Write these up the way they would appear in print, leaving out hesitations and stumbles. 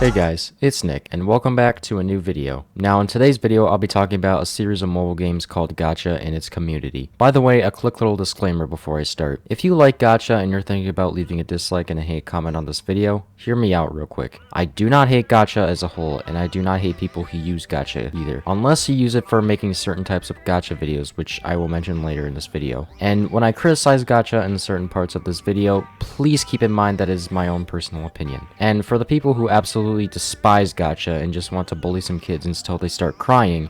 Hey guys, it's Nick, and welcome back to a new video. Now in today's video, I'll be talking about a series of mobile games called Gacha and its community. By the way, a quick little disclaimer before I start. If you like Gacha and you're thinking about leaving a dislike and a hate comment on this video, hear me out real quick. I do not hate Gacha as a whole, and I do not hate people who use Gacha either, unless you use it for making certain types of Gacha videos, which I will mention later in this video. And when I criticize Gacha in certain parts of this video, please keep in mind that it is my own personal opinion. And for the people who absolutely despise Gacha and just want to bully some kids until they start crying,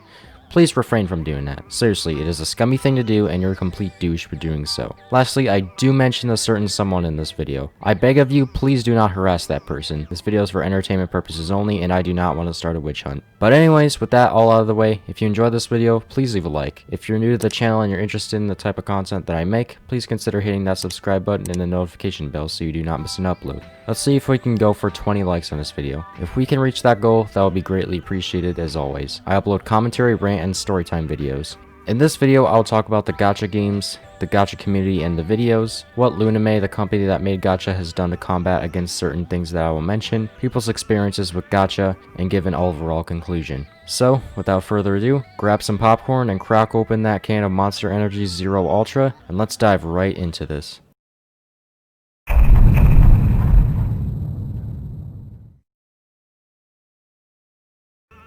please refrain from doing that. Seriously, it is a scummy thing to do and you're a complete douche for doing so. Lastly, I do mention a certain someone in this video. I beg of you, please do not harass that person. This video is for entertainment purposes only and I do not want to start a witch hunt. But anyways, with that all out of the way, if you enjoyed this video, please leave a like. If you're new to the channel and you're interested in the type of content that I make, please consider hitting that subscribe button and the notification bell so you do not miss an upload. Let's see if we can go for 20 likes on this video. If we can reach that goal, that would be greatly appreciated as always. I upload commentary, rant, and storytime videos. In this video, I'll talk about the Gacha Games, the Gacha community and the videos, what Lunime, the company that made Gacha, has done to combat against certain things that I will mention, people's experiences with Gacha, and give an overall conclusion. So, without further ado, grab some popcorn and crack open that can of Monster Energy Zero Ultra, and let's dive right into this.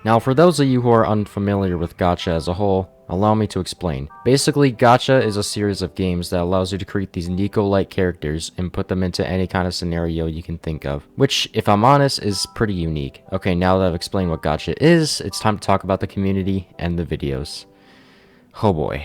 Now, for those of you who are unfamiliar with Gacha as a whole, allow me to explain. Basically, Gacha is a series of games that allows you to create these Nico-like characters and put them into any kind of scenario you can think of, which, if I'm honest, is pretty unique. Okay, now that I've explained what Gacha is, it's time to talk about the community and the videos. Oh boy.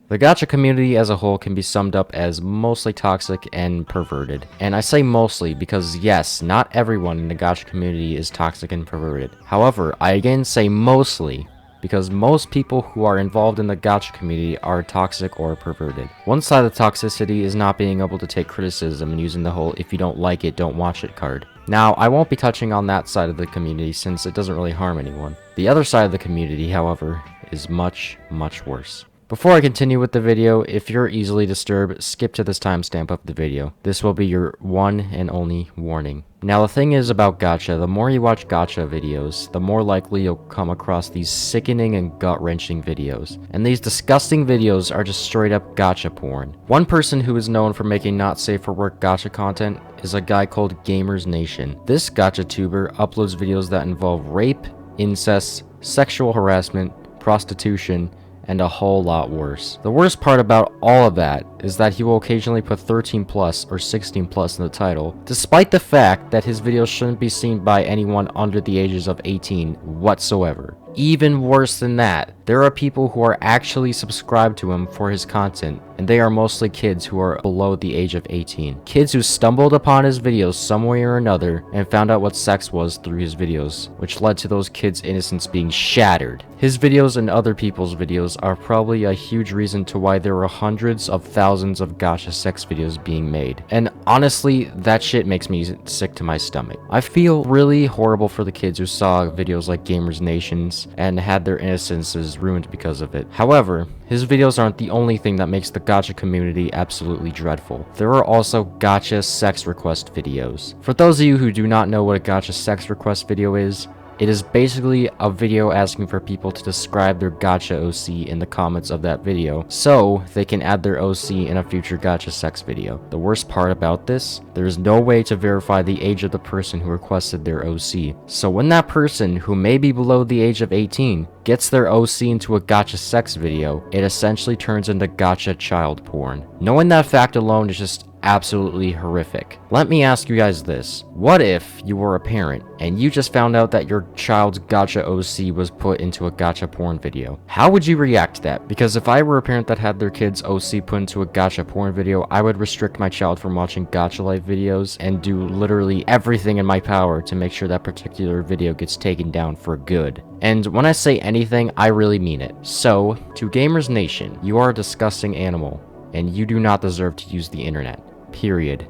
The Gacha community as a whole can be summed up as mostly toxic and perverted. And I say mostly because yes, not everyone in the Gacha community is toxic and perverted. However, I again say mostly because most people who are involved in the Gacha community are toxic or perverted. One side of the toxicity is not being able to take criticism and using the whole "if you don't like it, don't watch it" card. Now, I won't be touching on that side of the community since it doesn't really harm anyone. The other side of the community, however, is much, much worse. Before I continue with the video, if you're easily disturbed, skip to this timestamp of the video. This will be your one and only warning. Now the thing is about Gacha, the more you watch Gacha videos, the more likely you'll come across these sickening and gut-wrenching videos. And these disgusting videos are just straight up Gacha porn. One person who is known for making not safe for work Gacha content is a guy called Gamers Nation. This Gacha tuber uploads videos that involve rape, incest, sexual harassment, prostitution, and a whole lot worse. The worst part about all of that is that he will occasionally put 13 plus or 16 plus in the title, despite the fact that his videos shouldn't be seen by anyone under the ages of 18 whatsoever. Even worse than that, there are people who are actually subscribed to him for his content, and they are mostly kids who are below the age of 18. Kids who stumbled upon his videos some way or another and found out what sex was through his videos, which led to those kids' innocence being shattered. His videos and other people's videos are probably a huge reason to why there are hundreds of thousands of Gacha sex videos being made. And honestly, that shit makes me sick to my stomach. I feel really horrible for the kids who saw videos like Gamers Nation's and had their innocences ruined because of it. However, his videos aren't the only thing that makes the Gacha community absolutely dreadful. There are also Gacha sex request videos. For those of you who do not know what a Gacha sex request video is, it is basically a video asking for people to describe their Gacha OC in the comments of that video, so they can add their OC in a future Gacha sex video. The worst part about this, there is no way to verify the age of the person who requested their OC. So when that person, who may be below the age of 18, gets their OC into a Gacha sex video, it essentially turns into Gacha child porn. Knowing that fact alone is just absolutely horrific. Let me ask you guys this. What if you were a parent and you just found out that your child's Gacha OC was put into a Gacha porn video? How would you react to that? Because if I were a parent that had their kid's OC put into a Gacha porn video, I would restrict my child from watching Gacha Life videos and do literally everything in my power to make sure that particular video gets taken down for good. And when I say anything, I really mean it. So, to Gamers Nation, you are a disgusting animal, and you do not deserve to use the internet. Period.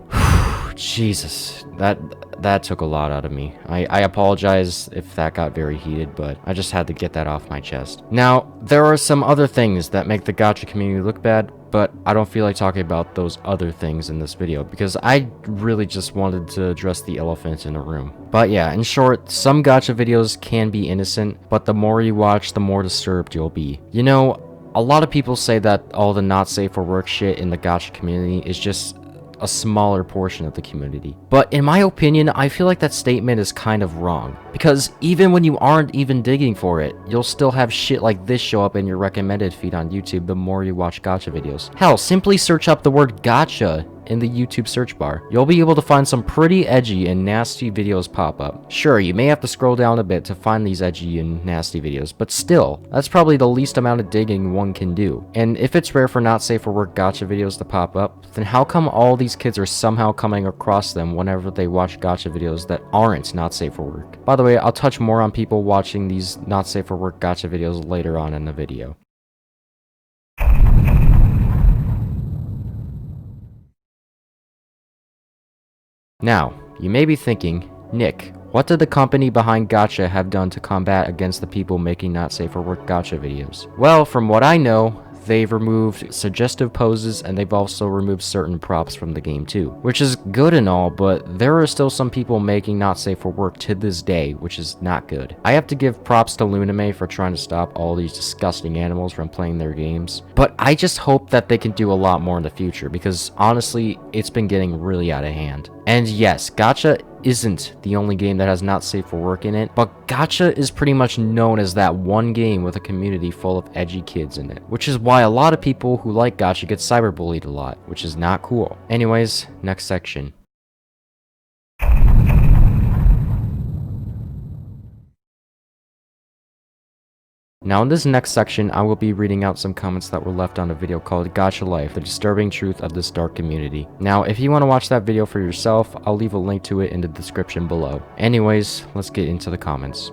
Jesus, that took a lot out of me. I apologize if that got very heated, but I just had to get that off my chest. Now, there are some other things that make the Gacha community look bad, but I don't feel like talking about those other things in this video because I really just wanted to address the elephant in the room. But yeah, in short, some gacha videos can be innocent, but the more you watch, the more disturbed you'll be. You know, a lot of people say that all the not safe for work shit in the gacha community is just a smaller portion of the community. But in my opinion, I feel like that statement is kind of wrong. Because even when you aren't even digging for it, you'll still have shit like this show up in your recommended feed on YouTube the more you watch gacha videos. Hell, simply search up the word gacha in the YouTube search bar. You'll be able to find some pretty edgy and nasty videos pop up. Sure, you may have to scroll down a bit to find these edgy and nasty videos, but still, that's probably the least amount of digging one can do. And if it's rare for not safe for work gacha videos to pop up, then how come all these kids are somehow coming across them whenever they watch gacha videos that aren't not safe for work? By the way, I'll touch more on people watching these not safe for work gacha videos later on in the video. Now, you may be thinking, Nick, what did the company behind Gacha have done to combat against the people making not safe for work gacha videos? Well, from what I know, they've removed suggestive poses and they've also removed certain props from the game too. Which is good and all, but there are still some people making not safe for work to this day, which is not good. I have to give props to Lunime for trying to stop all these disgusting animals from playing their games, but I just hope that they can do a lot more in the future because honestly, it's been getting really out of hand. And yes, Gacha isn't the only game that has not safe for work in it, but Gacha is pretty much known as that one game with a community full of edgy kids in it, which is why a lot of people who like Gacha get cyberbullied a lot, which is not cool. Anyways, next section. Now in this next section, I will be reading out some comments that were left on a video called Gacha Life, the disturbing truth of this dark community. Now, if you want to watch that video for yourself, I'll leave a link to it in the description below. Anyways, let's get into the comments.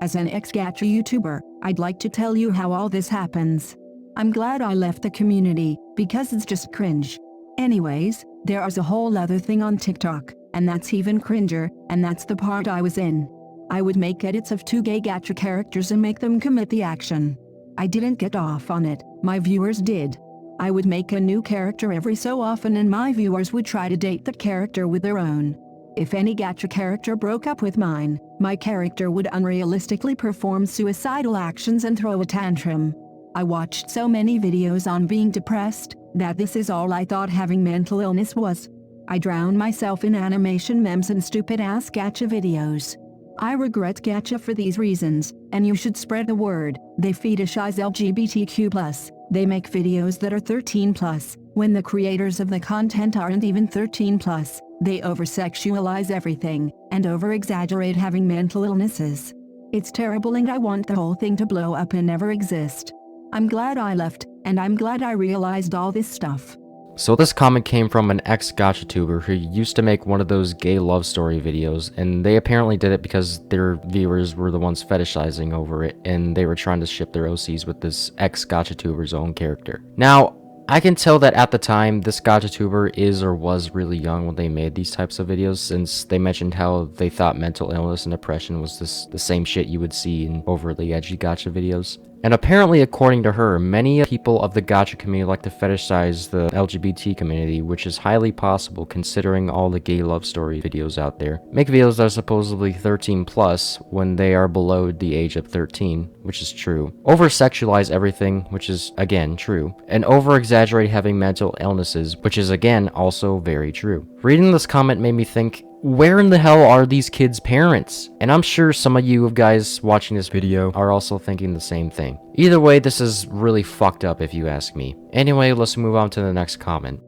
As an ex-Gacha YouTuber, I'd like to tell you how all this happens. I'm glad I left the community, because it's just cringe. Anyways, there is a whole other thing on TikTok, and that's even cringer, and that's the part I was in. I would make edits of 2 gay gacha characters and make them commit the action. I didn't get off on it, my viewers did. I would make a new character every so often and my viewers would try to date that character with their own. If any gacha character broke up with mine, my character would unrealistically perform suicidal actions and throw a tantrum. I watched so many videos on being depressed, that this is all I thought having mental illness was. I drowned myself in animation memes and stupid-ass gacha videos. I regret Gacha for these reasons, and you should spread the word. They fetishize LGBTQ+. They make videos that are 13+, when the creators of the content aren't even 13+. They over-sexualize everything, and over-exaggerate having mental illnesses. It's terrible and I want the whole thing to blow up and never exist. I'm glad I left, and I'm glad I realized all this stuff. So this comment came from an ex-gacha tuber who used to make one of those gay love story videos, and they apparently did it because their viewers were the ones fetishizing over it, and they were trying to ship their OCs with this ex-gacha tuber's own character. Now, I can tell that at the time, this gacha tuber is or was really young when they made these types of videos, since they mentioned how they thought mental illness and depression was the same shit you would see in overly edgy gacha videos. And apparently, according to her, many people of the gacha community like to fetishize the LGBT community, which is highly possible considering all the gay love story videos out there. Make videos that are supposedly 13+ when they are below the age of 13, which is true. Over-sexualize everything, which is, again, true. And over-exaggerate having mental illnesses, which is, again, also very true. Reading this comment made me think, where in the hell are these kids' parents? And I'm sure some of you guys watching this video are also thinking the same thing. Either way, this is really fucked up if you ask me. Anyway, let's move on to the next comment.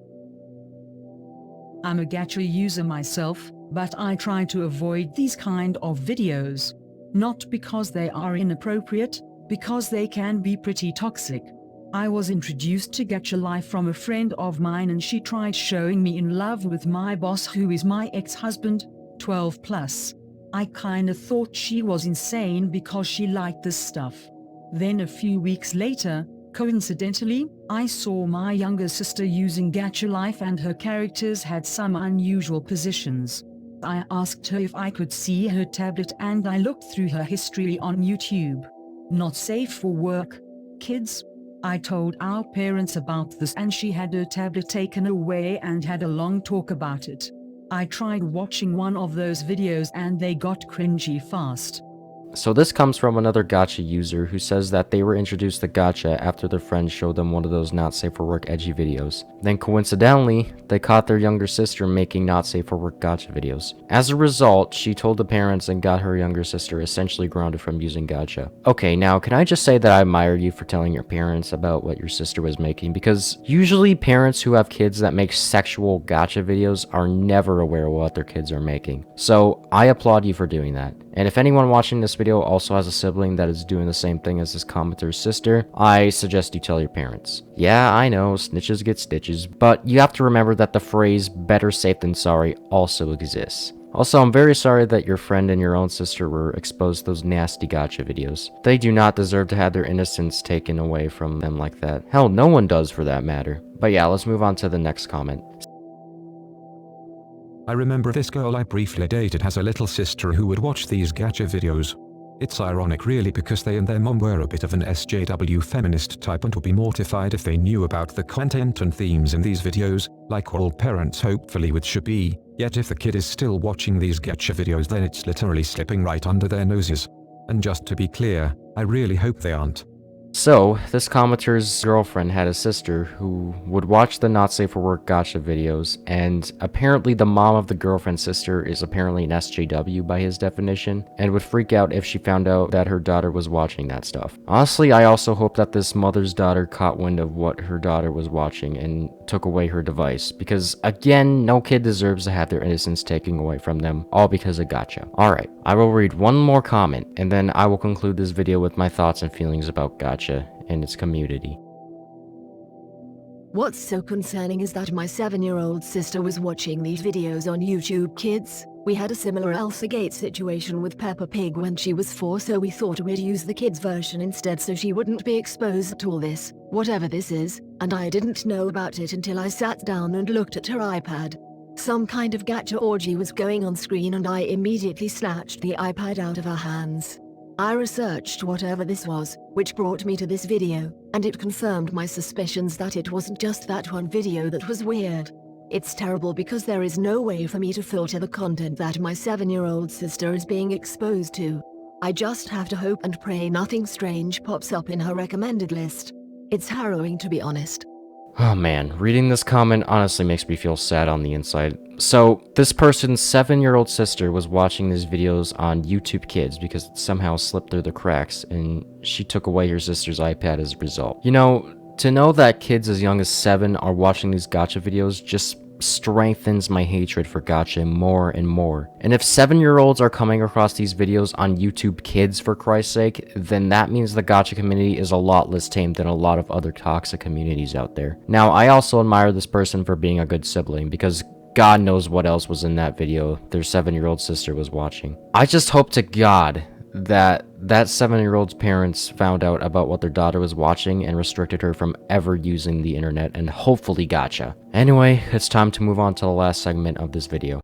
I'm a gacha user myself, but I try to avoid these kind of videos. Not because they are inappropriate, because they can be pretty toxic. I was introduced to Gacha Life from a friend of mine and she tried showing me in love with my boss who is my ex-husband, 12+. I kinda thought she was insane because she liked this stuff. Then a few weeks later, coincidentally, I saw my younger sister using Gacha Life and her characters had some unusual positions. I asked her if I could see her tablet and I looked through her history on YouTube. Not safe for work, kids. I told our parents about this and she had her tablet taken away and had a long talk about it. I tried watching one of those videos and they got cringy fast. So this comes from another Gacha user who says that they were introduced to Gacha after their friend showed them one of those not safe for work edgy videos. Then coincidentally, they caught their younger sister making not safe for work Gacha videos. As a result, she told the parents and got her younger sister essentially grounded from using Gacha. Okay, now can I just say that I admire you for telling your parents about what your sister was making, because usually parents who have kids that make sexual Gacha videos are never aware of what their kids are making. So I applaud you for doing that. And if anyone watching this video also has a sibling that is doing the same thing as this commenter's sister, I suggest you tell your parents. Yeah, I know, snitches get stitches, but you have to remember that the phrase better safe than sorry also exists. Also, I'm very sorry that your friend and your own sister were exposed to those nasty Gacha videos. They do not deserve to have their innocence taken away from them like that. Hell, no one does for that matter. But yeah, let's move on to the next comment. I remember this girl I briefly dated has a little sister who would watch these gacha videos. It's ironic really, because they and their mom were a bit of an SJW feminist type and would be mortified if they knew about the content and themes in these videos, like all parents hopefully should be, yet if the kid is still watching these gacha videos then it's literally slipping right under their noses. And just to be clear, I really hope they aren't. So, this commenter's girlfriend had a sister who would watch the not safe for work Gacha videos, and apparently the mom of the girlfriend's sister is apparently an SJW by his definition, and would freak out if she found out that her daughter was watching that stuff. Honestly, I also hope that this mother's daughter caught wind of what her daughter was watching and took away her device, because again, no kid deserves to have their innocence taken away from them, all because of Gacha. Alright, I will read one more comment, and then I will conclude this video with my thoughts and feelings about Gacha and its community. What's so concerning is that my 7-year-old sister was watching these videos on YouTube Kids. We had a similar Alphagate situation with Peppa Pig when she was 4, so we thought we'd use the kids version instead so she wouldn't be exposed to all this, whatever this is, and I didn't know about it until I sat down and looked at her iPad. Some kind of gacha orgy was going on screen and I immediately snatched the iPad out of her hands. I researched whatever this was, which brought me to this video, and it confirmed my suspicions that it wasn't just that one video that was weird. It's terrible because there is no way for me to filter the content that my 7-year-old sister is being exposed to. I just have to hope and pray nothing strange pops up in her recommended list. It's harrowing, to be honest. Oh man, reading this comment honestly makes me feel sad on the inside. So, this person's 7-year-old sister was watching these videos on YouTube Kids because it somehow slipped through the cracks, and she took away her sister's iPad as a result. You know, to know that kids as young as 7 are watching these Gacha videos just strengthens my hatred for Gacha more and more. And if 7-year-olds are coming across these videos on YouTube Kids, for Christ's sake, then that means the Gacha community is a lot less tame than a lot of other toxic communities out there. Now, I also admire this person for being a good sibling, because God knows what else was in that video their 7-year-old sister was watching. I just hope to God that 7-year-old's parents found out about what their daughter was watching and restricted her from ever using the internet, and hopefully Gacha. Anyway, it's time to move on to the last segment of this video.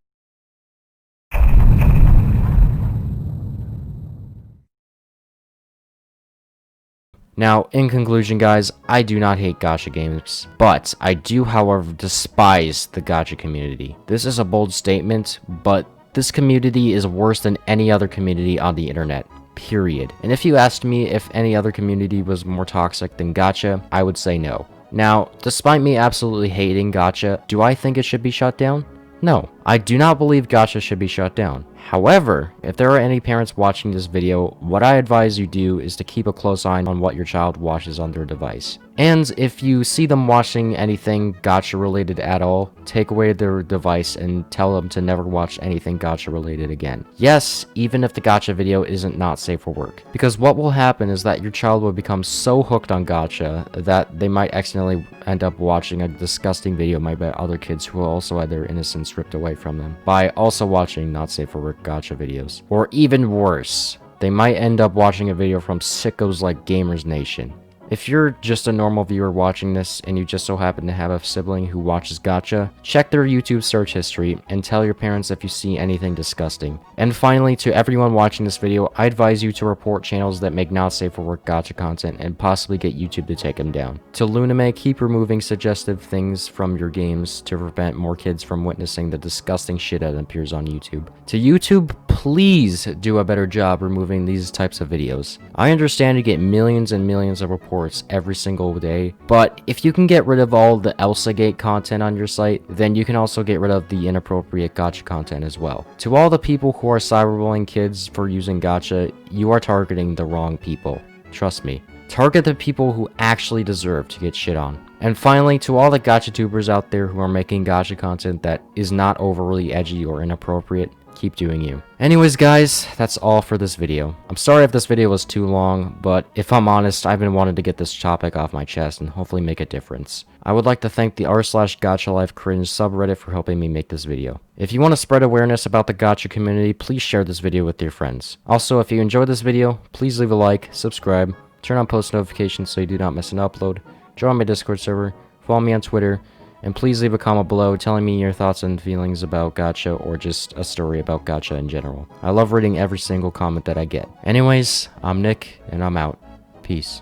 Now, in conclusion guys, I do not hate Gacha Games, but I do however despise the Gacha community. This is a bold statement, but this community is worse than any other community on the internet, period. And if you asked me if any other community was more toxic than Gacha, I would say no. Now, despite me absolutely hating Gacha, do I think it should be shut down? No, I do not believe Gacha should be shut down. However, if there are any parents watching this video, what I advise you do is to keep a close eye on what your child watches on their device. And if you see them watching anything Gacha related at all, take away their device and tell them to never watch anything Gacha related again. Yes, even if the Gacha video isn't not safe for work. Because what will happen is that your child will become so hooked on Gacha that they might accidentally end up watching a disgusting video made by other kids who also had their innocence ripped away from them by also watching not safe for work Gacha videos. Or even worse, they might end up watching a video from sickos like Gamers Nation. If you're just a normal viewer watching this and you just so happen to have a sibling who watches Gacha, check their YouTube search history and tell your parents if you see anything disgusting. And finally, to everyone watching this video, I advise you to report channels that make not safe for work Gacha content and possibly get YouTube to take them down. To Lunime, keep removing suggestive things from your games to prevent more kids from witnessing the disgusting shit that appears on YouTube. To YouTube, please do a better job removing these types of videos. I understand you get millions and millions of reports every single day, but if you can get rid of all the Elsagate content on your site, then you can also get rid of the inappropriate Gacha content as well. To all the people who are cyberbullying kids for using Gacha, you are targeting the wrong people. Trust me. Target the people who actually deserve to get shit on. And finally, to all the Gacha tubers out there who are making Gacha content that is not overly edgy or inappropriate, keep doing you. Anyways guys, that's all for this video. I'm sorry if this video was too long, but if I'm honest, I've been wanting to get this topic off my chest and hopefully make a difference. I would like to thank the r/GachaLifeCringe subreddit for helping me make this video. If you want to spread awareness about the Gacha community, please share this video with your friends. Also, if you enjoyed this video, please leave a like, subscribe, turn on post notifications so you do not miss an upload, join my Discord server, follow me on Twitter, and please leave a comment below telling me your thoughts and feelings about Gacha or just a story about Gacha in general. I love reading every single comment that I get. Anyways, I'm Nick, and I'm out. Peace.